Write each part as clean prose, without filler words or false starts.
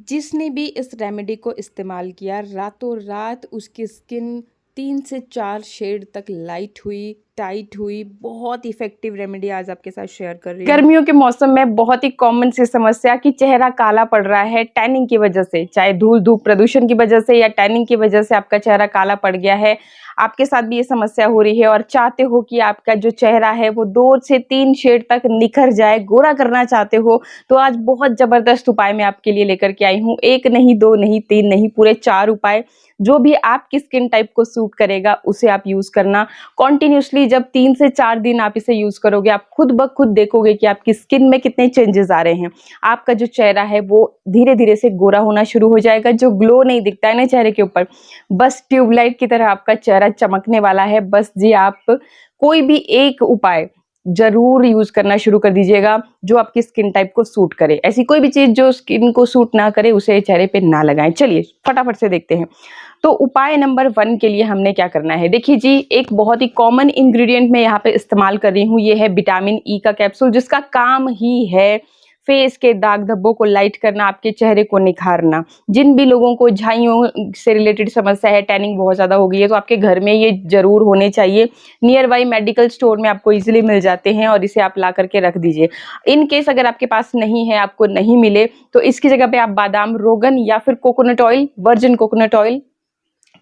जिसने भी इस रेमेडी को इस्तेमाल किया रातों रात उसकी स्किन 3 से 4 शेड तक लाइट हुई, टाइट हुई। बहुत इफेक्टिव रेमेडी आज आपके साथ शेयर कर रही हूँ। गर्मियों के मौसम में बहुत ही कॉमन सी समस्या कि चेहरा काला पड़ रहा है टैनिंग की वजह से, चाहे धूल धूप प्रदूषण की वजह से या टैनिंग की वजह से आपका चेहरा काला पड़ गया है। आपके साथ भी ये समस्या हो रही है और चाहते हो कि आपका जो चेहरा है वो 2 से 3 शेड तक निखर जाए, गोरा करना चाहते हो, तो आज बहुत जबरदस्त उपाय मैं आपके लिए लेकर के आई हूँ। 1 नहीं, 2 नहीं, 3 नहीं, पूरे 4 उपाय जो भी आपकी स्किन टाइप को सूट करेगा उसे आप यूज करना। कॉन्टिन्यूसली जब 3 से 4 दिन आप इसे यूज करोगे, आप खुद ब खुद देखोगे कि आपकी स्किन में कितने चेंजेस आ रहे हैं। आपका जो चेहरा है वो धीरे धीरे से गोरा होना शुरू हो जाएगा। जो ग्लो नहीं दिखता है ना चेहरे के ऊपर, बस ट्यूबलाइट की तरह आपका चेहरा चमकने वाला है। बस जी आप कोई भी एक उपाय जरूर यूज करना शुरू कर दीजिएगा जो आपकी स्किन टाइप को सूट करे। ऐसी कोई भी चीज जो स्किन को सूट ना करे उसे चेहरे पे ना लगाएं। चलिए फटाफट से देखते हैं। तो उपाय नंबर 1 के लिए हमने क्या करना है, देखिए जी, एक बहुत ही कॉमन इंग्रेडिएंट मैं यहाँ पे इस्तेमाल कर रही हूँ। ये है विटामिन ई का कैप्सूल, जिसका काम ही है फेस के दाग धब्बों को लाइट करना, आपके चेहरे को निखारना। जिन भी लोगों को झाइयों से रिलेटेड समस्या है, टैनिंग बहुत ज्यादा हो गई है, तो आपके घर में ये जरूर होने चाहिए। नियर बाई मेडिकल स्टोर में आपको इजीली मिल जाते हैं और इसे आप ला करके रख दीजिए। इन केस अगर आपके पास नहीं है, आपको नहीं मिले, तो इसकी जगह पे आप बादाम रोगन या फिर coconut oil, virgin coconut oil,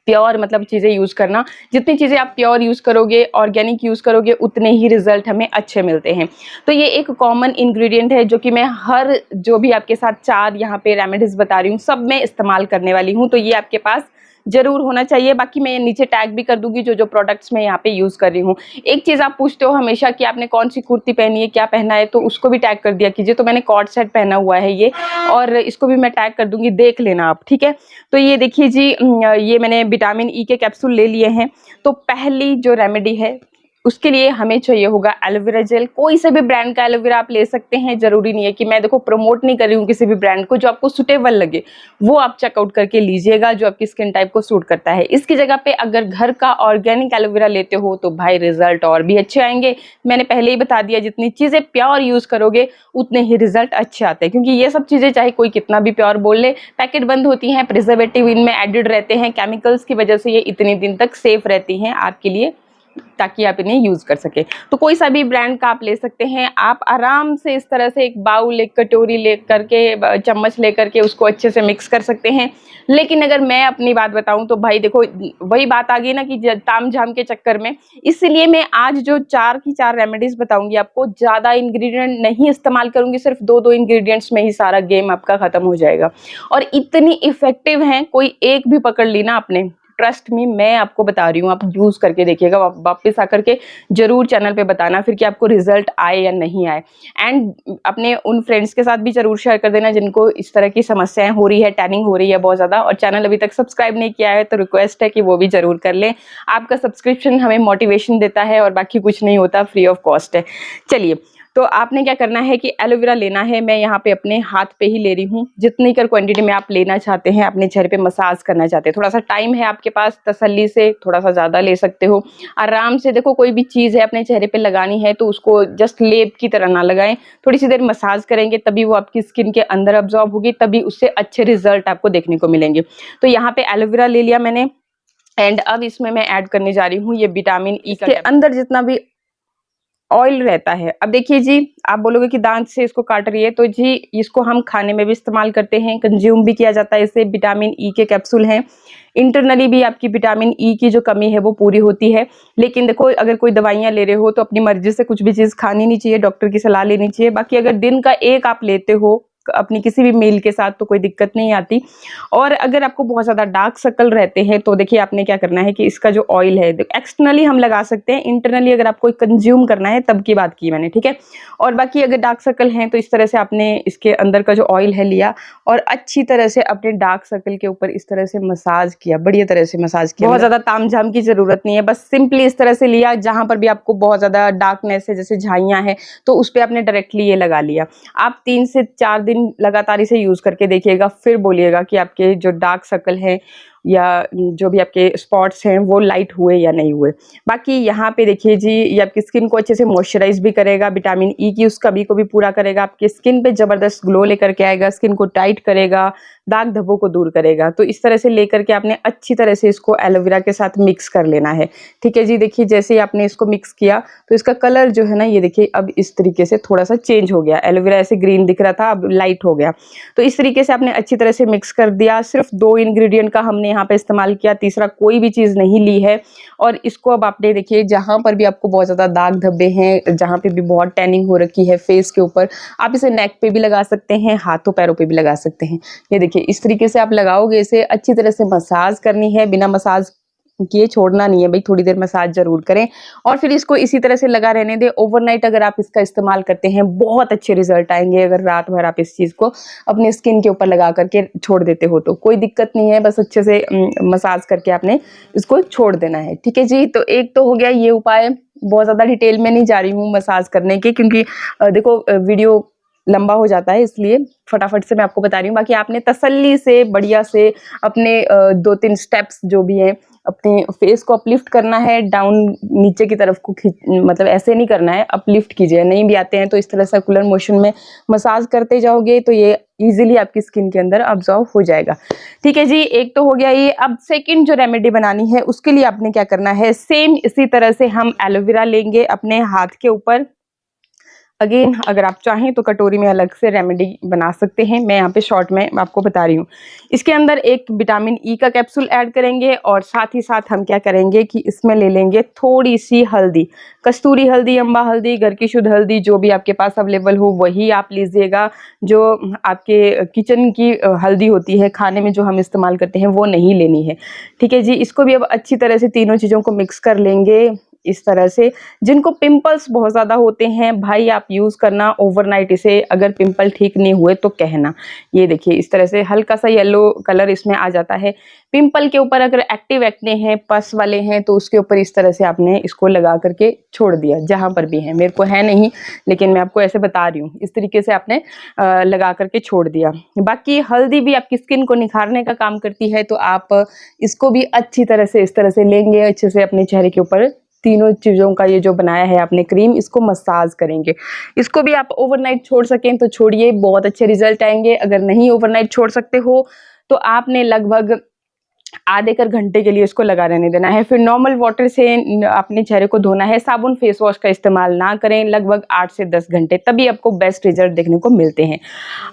pure मतलब चीजें यूज करना। जितनी चीजें आप प्योर यूज करोगे, ऑर्गेनिक यूज करोगे, उतने ही रिजल्ट हमें अच्छे मिलते हैं। तो ये एक कॉमन इंग्रेडिएंट है जो कि मैं हर जो भी आपके साथ 4 यहाँ पे रेमेडीज बता रही हूँ सब में इस्तेमाल करने वाली हूँ। तो ये आपके पास जरूर होना चाहिए। बाकी मैं नीचे टैग भी कर दूंगी जो जो प्रोडक्ट्स मैं यहाँ पे यूज कर रही हूँ। एक चीज आप पूछते हो हमेशा कि आपने कौन सी कुर्ती पहनी है, क्या पहना है, तो उसको भी टैग कर दिया कीजिए। तो मैंने कॉर्ड सेट पहना हुआ है ये, और इसको भी मैं टैग कर दूंगी, देख लेना आप, ठीक है। तो ये देखिए जी, ये मैंने विटामिन ई के कैप्सूल ले लिए हैं। तो पहली जो रेमेडी है उसके लिए हमें चाहिए होगा एलोवेरा जेल। कोई से भी ब्रांड का एलोवेरा आप ले सकते हैं, जरूरी नहीं है कि मैं देखो प्रमोट नहीं कर रही हूँ किसी भी ब्रांड को। जो आपको सुटेबल लगे वो आप चेकआउट करके लीजिएगा, जो आपकी स्किन टाइप को सूट करता है। इसकी जगह पे अगर घर का ऑर्गेनिक एलोवेरा लेते हो तो भाई रिजल्ट और भी अच्छे आएंगे। मैंने पहले ही बता दिया, जितनी चीजें प्योर यूज करोगे उतने ही रिजल्ट अच्छे आते हैं, क्योंकि ये सब चीजें चाहे कोई कितना भी प्योर बोल ले, पैकेट बंद होती हैं, प्रिजर्वेटिव इनमें एडेड रहते हैं, केमिकल्स की वजह से ये इतने दिन तक सेफ रहती हैं आपके लिए, ताकि आप इन्हें यूज कर सके। तो कोई सा भी ब्रांड का आप ले सकते हैं। आप आराम से इस तरह से एक बाउल, एक कटोरी ले करके, चम्मच ले करके उसको अच्छे से मिक्स कर सकते हैं। लेकिन अगर मैं अपनी बात बताऊं तो भाई देखो, वही बात आ गई ना कि ताम झाम के चक्कर में, इसलिए मैं आज जो 4 की 4 रेमेडीज बताऊंगी आपको, ज्यादा इंग्रेडिएंट नहीं इस्तेमाल करूंगी, सिर्फ 2 इंग्रेडिएंट्स में ही सारा गेम आपका खत्म हो जाएगा। और इतनी इफेक्टिव हैं, कोई एक भी पकड़ ली ना आपने, ट्रस्ट मी, मैं आपको बता रही हूँ, आप यूज करके देखिएगा, वापस आकर के जरूर चैनल पे बताना फिर कि आपको रिजल्ट आए या नहीं आए। एंड अपने उन फ्रेंड्स के साथ भी जरूर शेयर कर देना जिनको इस तरह की समस्याएं हो रही है, टैनिंग हो रही है बहुत ज्यादा, और चैनल अभी तक सब्सक्राइब नहीं किया है तो रिक्वेस्ट है कि वो भी जरूर कर लें। आपका सब्सक्रिप्शन हमें मोटिवेशन देता है और बाकी कुछ नहीं होता, फ्री ऑफ कॉस्ट है। चलिए, तो आपने क्या करना है कि एलोवेरा लेना है। मैं यहाँ पे अपने हाथ पे ही ले रही हूँ, जितनी कर क्वांटिटी में आप लेना चाहते हैं, अपने चेहरे पे मसाज करना चाहते हैं। थोड़ा सा टाइम है आपके पास, तसल्ली से थोड़ा सा ज्यादा ले सकते हो। आराम से देखो, कोई भी चीज है अपने चेहरे पे लगानी है तो उसको जस्ट लेप की तरह ना लगाएं, थोड़ी सी देर मसाज करेंगे तभी वो आपकी स्किन के अंदर अब्जॉर्ब होगी, तभी उससे अच्छे रिजल्ट आपको देखने को मिलेंगे। तो यहाँ पे एलोवेरा ले लिया मैंने, एंड अब इसमें मैं ऐड करने जा रही हूँ ये विटामिन ई के अंदर जितना भी ऑयल रहता है। अब देखिए जी, आप बोलोगे कि दांत से इसको काट रही है, तो जी इसको हम खाने में भी इस्तेमाल करते हैं, कंज्यूम भी किया जाता है। इससे विटामिन ई के कैप्सूल हैं। इंटरनली भी आपकी विटामिन ई की जो कमी है वो पूरी होती है। लेकिन देखो, अगर कोई दवाइयां ले रहे हो तो अपनी मर्जी से कुछ भी चीज खानी नहीं चाहिए, डॉक्टर की सलाह लेनी चाहिए। बाकी अगर दिन का एक आप लेते हो अपनी किसी भी मील के साथ तो कोई दिक्कत नहीं आती। और अगर आपको बहुत ज्यादा डार्क सर्कल रहते हैं तो देखिए आपने क्या करना है कि इसका जो ऑयल है एक्सटर्नली हम लगा सकते हैं, इंटरनली अगर आपको कंज्यूम करना है तब की बात की मैंने, ठीक है। और बाकी अगर डार्क सर्कल हैं तो इस तरह से आपने इसके अंदर का जो ऑयल है लिया और अच्छी तरह से अपने डार्क सर्कल के ऊपर इस तरह से मसाज किया, बढ़िया तरह से मसाज किया। बहुत ज्यादा तामझाम की जरूरत नहीं है, बस सिंपली इस तरह से लिया, जहां पर भी आपको बहुत ज्यादा डार्कनेस है, जैसे झाइयां है, तो उस पर आपने डायरेक्टली ये लगा लिया। आप 3 से 4 दिन लगातार इसे यूज करके देखिएगा, फिर बोलिएगा कि आपके जो डार्क सर्कल है या जो भी आपके स्पॉट्स हैं वो लाइट हुए या नहीं हुए। बाकी यहाँ पे देखिए जी, ये आपकी स्किन को अच्छे से मॉइस्चराइज भी करेगा, विटामिन ई की उस कमी को भी पूरा करेगा, आपकी स्किन पे ज़बरदस्त ग्लो लेकर के आएगा, स्किन को टाइट करेगा, दाग धब्बों को दूर करेगा। तो इस तरह से लेकर के आपने अच्छी तरह से इसको एलोवेरा के साथ मिक्स कर लेना है। ठीक है जी, देखिए जैसे ही आपने इसको मिक्स किया तो इसका कलर जो है ना, ये देखिए अब इस तरीके से थोड़ा सा चेंज हो गया। एलोवेरा ऐसे ग्रीन दिख रहा था, अब लाइट हो गया। तो इस तरीके से आपने अच्छी तरह से मिक्स कर दिया। सिर्फ 2 इंग्रेडिएंट का हमने यहाँ पे इस्तेमाल किया, तीसरा कोई भी चीज़ नहीं ली है। और इसको अब आपने देखिए, जहाँ पर भी आपको बहुत ज़्यादा दाग धब्बे हैं, जहाँ पे भी बहुत टैनिंग हो रखी है फेस के ऊपर, आप इसे नेक पे भी लगा सकते हैं, हाथों पैरों पे भी लगा सकते हैं। ये देखिए इस तरीके से आप लगाओगे, इसे अच्छी तरह से मसाज करनी है, बिना मसाज किए छोड़ना नहीं है भाई, थोड़ी देर मसाज जरूर करें और फिर इसको इसी तरह से लगा रहने दें। ओवरनाइट अगर आप इसका इस्तेमाल करते हैं बहुत अच्छे रिजल्ट आएंगे। अगर रात भर आप इस चीज़ को अपने स्किन के ऊपर लगा करके छोड़ देते हो तो कोई दिक्कत नहीं है, बस अच्छे से मसाज करके आपने इसको छोड़ देना है। ठीक है जी, तो एक तो हो गया ये उपाय। बहुत ज़्यादा डिटेल में नहीं जा रही हूँ मसाज करने के, क्योंकि देखो वीडियो लंबा हो जाता है, इसलिए फटाफट से मैं आपको बता रही हूँ। बाकी आपने तसल्ली से बढ़िया से अपने 2-3 स्टेप्स जो भी हैं, अपने फेस को अपलिफ्ट करना है, डाउन नीचे की तरफ को मतलब ऐसे नहीं करना है, अपलिफ्ट कीजिए। नहीं भी आते हैं तो इस तरह सर्कुलर मोशन में मसाज करते जाओगे तो ये इजीली आपकी स्किन के अंदर अब्जॉर्व हो जाएगा। ठीक है जी, एक तो हो गया ये। अब सेकंड जो रेमेडी बनानी है उसके लिए आपने क्या करना है, सेम इसी तरह से हम एलोवेरा लेंगे अपने हाथ के ऊपर। अगेन अगर आप चाहें तो कटोरी में अलग से रेमेडी बना सकते हैं, मैं यहाँ पे शॉर्ट में आपको बता रही हूँ। इसके अंदर एक विटामिन ई का कैप्सूल ऐड करेंगे और साथ ही साथ हम क्या करेंगे कि इसमें ले लेंगे थोड़ी सी हल्दी, कस्तूरी हल्दी, अम्बा हल्दी, घर की शुद्ध हल्दी, जो भी आपके पास अवेलेबल हो वही आप लीजिएगा। जो आपके किचन की हल्दी होती है, खाने में जो हम इस्तेमाल करते हैं, वो नहीं लेनी है। ठीक है जी, इसको भी अब अच्छी तरह से तीनों चीज़ों को मिक्स कर लेंगे इस तरह से। जिनको पिंपल्स बहुत ज़्यादा होते हैं भाई, आप यूज़ करना ओवरनाइट इसे, अगर पिंपल ठीक नहीं हुए तो कहना। ये देखिए इस तरह से हल्का सा येलो कलर इसमें आ जाता है। पिंपल के ऊपर अगर एक्टिव एक्ने हैं, पस वाले हैं, तो उसके ऊपर इस तरह से आपने इसको लगा करके छोड़ दिया, जहाँ पर भी है। मेरे को है नहीं, लेकिन मैं आपको ऐसे बता रही हूँ, इस तरीके से आपने लगा करके छोड़ दिया। बाकी हल्दी भी आपकी स्किन को निखारने का काम करती है, तो आप इसको भी अच्छी तरह से इस तरह से लेंगे, अच्छे से अपने चेहरे के ऊपर तीनों चीज़ों का ये जो बनाया है आपने क्रीम, इसको मसाज करेंगे। इसको भी आप ओवरनाइट छोड़ सकें तो छोड़िए, बहुत अच्छे रिजल्ट आएंगे। अगर नहीं ओवरनाइट छोड़ सकते हो तो आपने लगभग आधे कर घंटे के लिए इसको लगा रहने देना है। फिर नॉर्मल वाटर से अपने चेहरे को धोना है, साबुन फेस वॉश का इस्तेमाल ना करें। लगभग 8 से 10 घंटे, तभी आपको बेस्ट रिजल्ट देखने को मिलते हैं।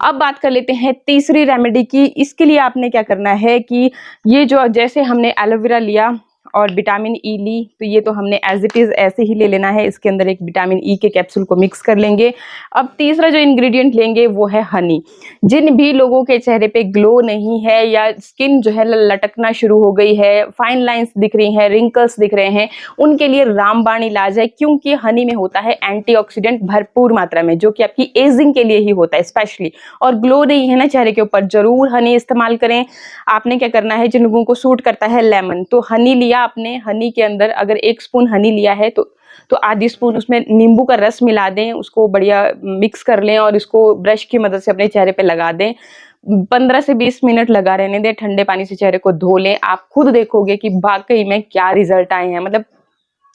अब बात कर लेते हैं तीसरी रेमेडी की। इसके लिए आपने क्या करना है कि ये जो जैसे हमने एलोवेरा लिया और विटामिन ई ली, तो ये तो हमने एज इट इज़ ऐसे ही ले लेना है। इसके अंदर एक विटामिन ई के कैप्सूल को मिक्स कर लेंगे। अब तीसरा जो इंग्रेडिएंट लेंगे वो है हनी। जिन भी लोगों के चेहरे पे ग्लो नहीं है या स्किन जो है लटकना शुरू हो गई है, फाइन लाइंस दिख रही हैं, रिंकल्स दिख रहे हैं, उनके लिए रामबाण इलाज है। क्योंकि हनी में होता है एंटीऑक्सीडेंट भरपूर मात्रा में, जो कि आपकी एजिंग के लिए ही होता है स्पेशली। और ग्लो नहीं है ना चेहरे के ऊपर, जरूर हनी इस्तेमाल करें। आपने क्या करना है, जिन लोगों को सूट करता है लेमन, तो हनी लिया आपने, हनी के अंदर अगर 1 स्पून हनी लिया है तो आधी स्पून उसमें नींबू का रस मिला दें, उसको बढ़िया मिक्स कर लें और इसको ब्रश की मदद से अपने चेहरे पे लगा दें। 15 से 20 मिनट लगा रहने दें, ठंडे पानी से चेहरे को धो लें। आप खुद देखोगे कि वाकई में क्या रिजल्ट आए हैं। मतलब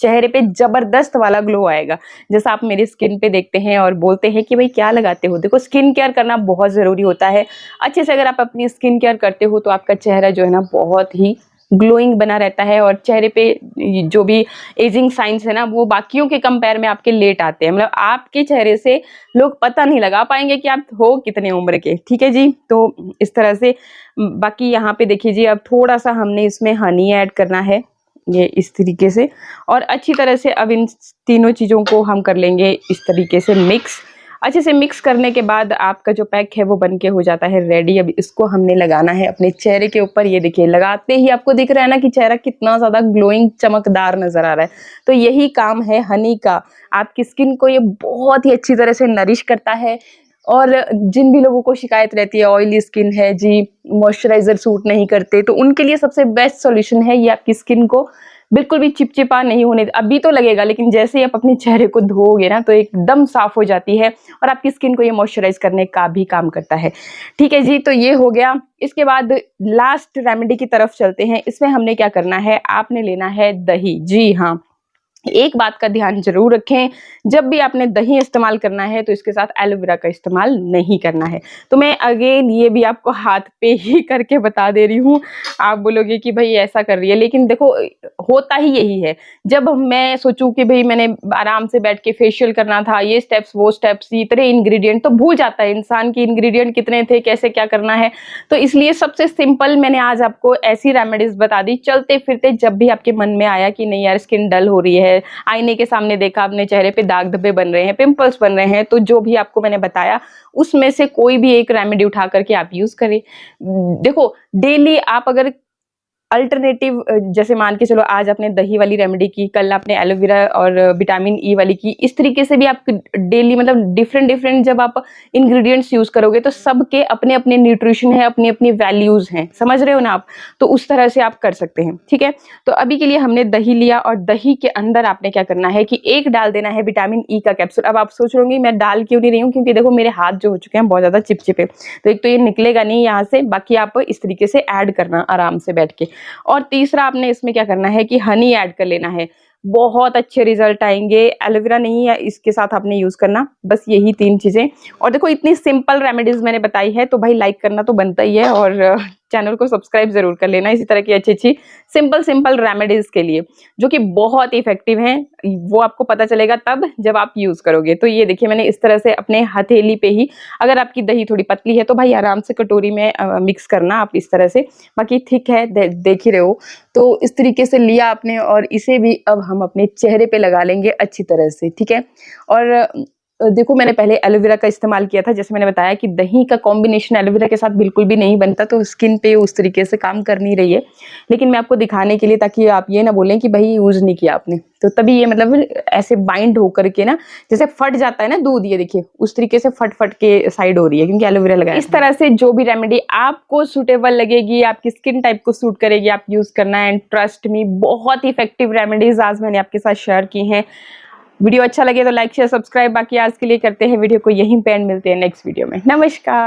चेहरे पे जबरदस्त वाला ग्लो आएगा, जैसा आप मेरी स्किन पे देखते हैं और बोलते हैं कि भाई क्या लगाते हो। देखो, स्किन केयर करना बहुत ज़रूरी होता है। अच्छे से अगर आप अपनी स्किन केयर करते हो तो आपका चेहरा जो है ना बहुत ही ग्लोइंग बना रहता है और चेहरे पे जो भी एजिंग साइंस है ना, वो बाकियों के कंपेयर में आपके लेट आते हैं। मतलब आपके चेहरे से लोग पता नहीं लगा पाएंगे कि आप हो कितने उम्र के। ठीक है जी, तो इस तरह से। बाकी यहाँ पे देखिए जी, अब थोड़ा सा हमने इसमें हनी ऐड करना है, ये इस तरीके से। और अच्छी तरह से अब इन तीनों चीज़ों को हम कर लेंगे इस तरीके से मिक्स। अच्छे से मिक्स करने के बाद आपका जो पैक है वो बनके हो जाता है रेडी। अब इसको हमने लगाना है अपने चेहरे के ऊपर। ये देखिए, लगाते ही आपको दिख रहा है ना कि चेहरा कितना ज़्यादा ग्लोइंग चमकदार नज़र आ रहा है। तो यही काम है हनी का। आपकी स्किन को ये बहुत ही अच्छी तरह से नरिश करता है। और जिन भी लोगों को शिकायत रहती है ऑयली स्किन है जी, मॉइस्चराइज़र सूट नहीं करते, तो उनके लिए सबसे बेस्ट सॉल्यूशन है ये आपकी स्किन को बिल्कुल भी चिपचिपा नहीं होने, अभी तो लगेगा लेकिन जैसे ही आप अपने चेहरे को धोओगे ना तो एकदम साफ हो जाती है और आपकी स्किन को ये मॉइस्चराइज करने का भी काम करता है। ठीक है जी, तो ये हो गया। इसके बाद लास्ट रेमेडी की तरफ चलते हैं। इसमें हमने क्या करना है, आपने लेना है दही। जी हाँ, एक बात का ध्यान जरूर रखें, जब भी आपने दही इस्तेमाल करना है तो इसके साथ एलोवेरा का इस्तेमाल नहीं करना है। तो मैं अगेन ये भी आपको हाथ पे ही करके बता दे रही हूँ। आप बोलोगे कि भाई ऐसा कर रही है, लेकिन देखो होता ही यही है। जब मैं सोचूं कि भाई मैंने आराम से बैठ के फेशियल करना था, ये स्टेप्स वो स्टेप्स, इतने इंग्रेडिएंट, तो भूल जाता है इंसान की इंग्रेडिएंट कितने थे, कैसे क्या करना है। तो इसलिए सबसे सिंपल मैंने आज आपको ऐसी रेमेडीज बता दी, चलते फिरते जब भी आपके मन में आया कि नहीं यार स्किन डल हो रही है, आईने के सामने देखा अपने चेहरे पे दाग धब्बे बन रहे हैं, पिंपल्स बन रहे हैं, तो जो भी आपको मैंने बताया उसमें से कोई भी एक रेमेडी उठा करके आप यूज करें। देखो डेली आप अगर अल्टरनेटिव, जैसे मान के चलो आज आपने दही वाली रेमेडी की, कल आपने एलोवेरा और विटामिन ई वाली की, इस तरीके से भी आप डेली मतलब डिफरेंट जब आप इंग्रेडिएंट्स यूज करोगे तो सबके अपने अपने न्यूट्रिशन है, अपनी अपनी वैल्यूज हैं, समझ रहे हो ना आप। तो उस तरह से आप कर सकते हैं। ठीक है, तो अभी के लिए हमने दही लिया और दही के अंदर आपने क्या करना है कि एक डाल देना है विटामिन ई का कैप्सूल। अब आप सोच रहे मैं डाल क्यों नहीं रही हूँ, क्योंकि देखो मेरे हाथ जो हो चुके हैं बहुत ज्यादा चिपचिपे, तो एक तो ये निकलेगा नहीं यहाँ से, बाकी आप इस तरीके से ऐड करना आराम से बैठ के। और तीसरा आपने इसमें क्या करना है कि हनी ऐड कर लेना है, बहुत अच्छे रिजल्ट आएंगे। एलोवेरा नहीं है इसके साथ आपने यूज करना, बस यही 3 चीजें। और देखो इतनी सिंपल रेमेडीज मैंने बताई है तो भाई लाइक करना तो बनता ही है और चैनल को सब्सक्राइब जरूर कर लेना इसी तरह की अच्छी सिंपल रेमेडीज के लिए, जो कि बहुत इफेक्टिव हैं। वो आपको पता चलेगा तब जब आप यूज करोगे। तो ये देखिए मैंने इस तरह से अपने हथेली पे ही, अगर आपकी दही थोड़ी पतली है तो भाई आराम से कटोरी में मिक्स करना आप इस तरह से, बाकी ठीक है देख ही रहे हो। तो इस तरीके से लिया आपने और इसे भी अब हम अपने चेहरे पे लगा लेंगे अच्छी तरह से। ठीक है, और देखो मैंने पहले एलोवेरा का इस्तेमाल किया था, जैसे मैंने बताया कि दही का कॉम्बिनेशन एलोवेरा के साथ बिल्कुल भी नहीं बनता, तो स्किन पे उस तरीके से काम कर नहीं रही है। लेकिन मैं आपको दिखाने के लिए, ताकि आप ये ना बोलें कि भाई यूज नहीं किया आपने, तो तभी ये मतलब ऐसे बाइंड होकर के ना, जैसे फट जाता है ना दूध, ये देखिए उस तरीके से फट के साइड हो रही है, क्योंकि एलोवेरा लगाया। इस तरह से जो भी रेमेडी आपको सुटेबल लगेगी, आपकी स्किन टाइप को सूट करेगी, आप यूज करना है। एंड ट्रस्ट मी, बहुत इफेक्टिव रेमेडीज आज मैंने आपके साथ शेयर की हैं। वीडियो अच्छा लगे तो लाइक शेयर सब्सक्राइब, बाकी आज के लिए करते हैं वीडियो को यहीं पे एंड, मिलते हैं नेक्स्ट वीडियो में। नमस्कार।